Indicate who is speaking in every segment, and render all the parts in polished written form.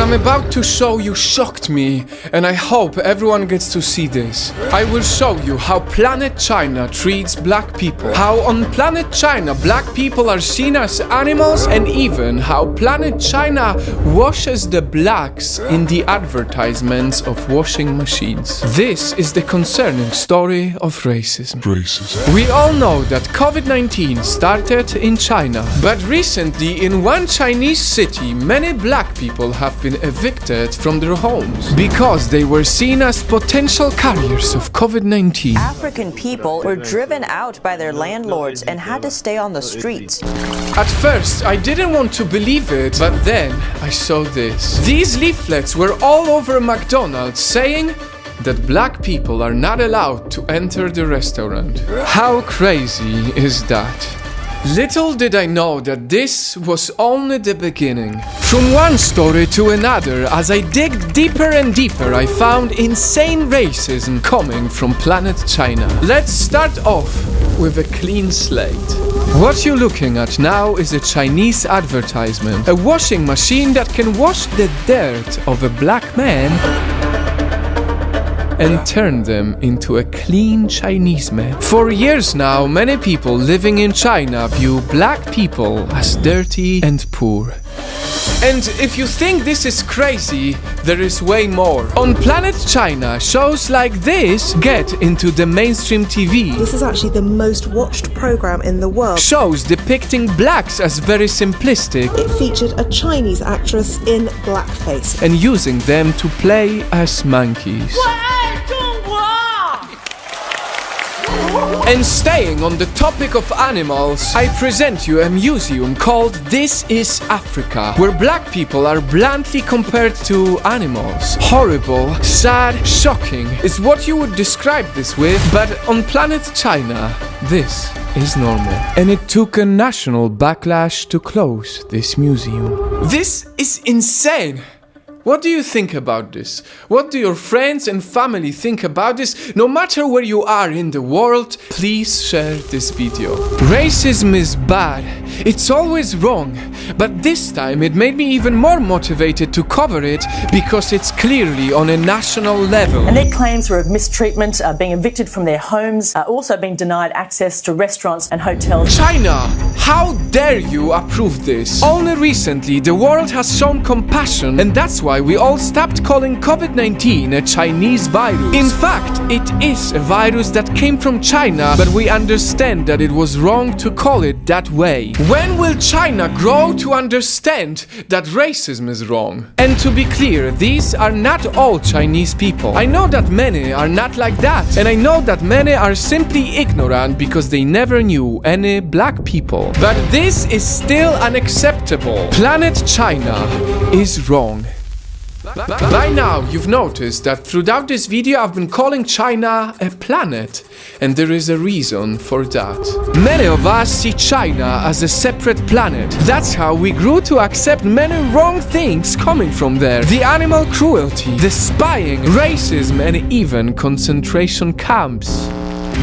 Speaker 1: I'm about to show you shocked me, and I hope everyone gets to see this. I will show you how Planet China treats black people, how on Planet China black people are seen as animals, and even how Planet China washes the blacks in the advertisements of washing machines. This is the concerning story of racism. We all know that COVID-19 started in China, but recently in one Chinese city, many black people have been evicted from their homes because they were seen as potential carriers of COVID-19.
Speaker 2: African people were driven out by their landlords and had to stay on the streets.
Speaker 1: At first, I didn't want to believe it, but then I saw this. These leaflets were all over McDonald's saying that black people are not allowed to enter the restaurant. How crazy is that? Little did I know that this was only the beginning. From one story to another, as I digged deeper and deeper, I found insane racism coming from Planet China. Let's start off with a clean slate. What you're looking at now is a Chinese advertisement. A washing machine that can wash the dirt of a black man and turn them into a clean Chinese man. For years now, many people living in China view black people as dirty and poor. And if you think this is crazy, there is way more. On Planet China, shows like this get into the mainstream TV.
Speaker 3: This is actually the most watched program in the world.
Speaker 1: Shows depicting blacks as very simplistic.
Speaker 3: It featured a Chinese actress in blackface
Speaker 1: And using them to play as monkeys. And staying on the topic of animals, I present you a museum called This is Africa, where black people are bluntly compared to animals. Horrible, sad, shocking is what you would describe this with, but on Planet China, this is normal. And it took a national backlash to close this museum. This is insane! What do you think about this? What do your friends and family think about this? No matter where you are in the world, please share this video. Racism is bad. It's always wrong. But this time it made me even more motivated to cover it because it's clearly on a national level.
Speaker 4: And their claims were of mistreatment, being evicted from their homes, also being denied access to restaurants and hotels.
Speaker 1: China, how dare you approve this? Only recently the world has shown compassion, and that's why we all stopped calling COVID-19 a Chinese virus. In fact, it is a virus that came from China, but we understand that it was wrong to call it that way. When will China grow to understand that racism is wrong? And to be clear, these are not all Chinese people. I know that many are not like that, and I know that many are simply ignorant because they never knew any black people. But this is still unacceptable. Planet China is wrong. By now, you've noticed that throughout this video I've been calling China a planet, and there is a reason for that. Many of us see China as a separate planet. That's how we grew to accept many wrong things coming from there. The animal cruelty, the spying, racism, and even concentration camps.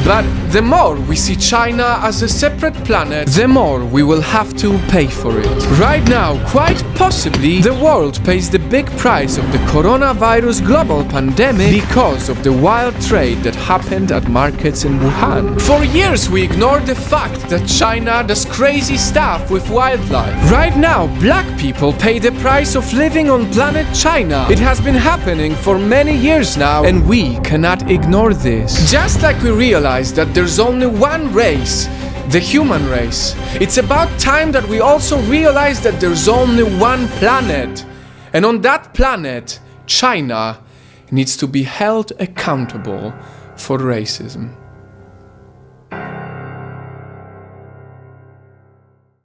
Speaker 1: But the more we see China as a separate planet, the more we will have to pay for it. Right now, quite possibly, the world pays the big price of the coronavirus global pandemic because of the wild trade that happened at markets in Wuhan. For years, we ignored the fact that China does crazy stuff with wildlife. Right now, black people pay the price of living on planet China. It has been happening for many years now, and we cannot ignore this. Just like we realize that there's only one race, the human race. It's about time that we also realize that there's only one planet. And on that planet, China needs to be held accountable for racism.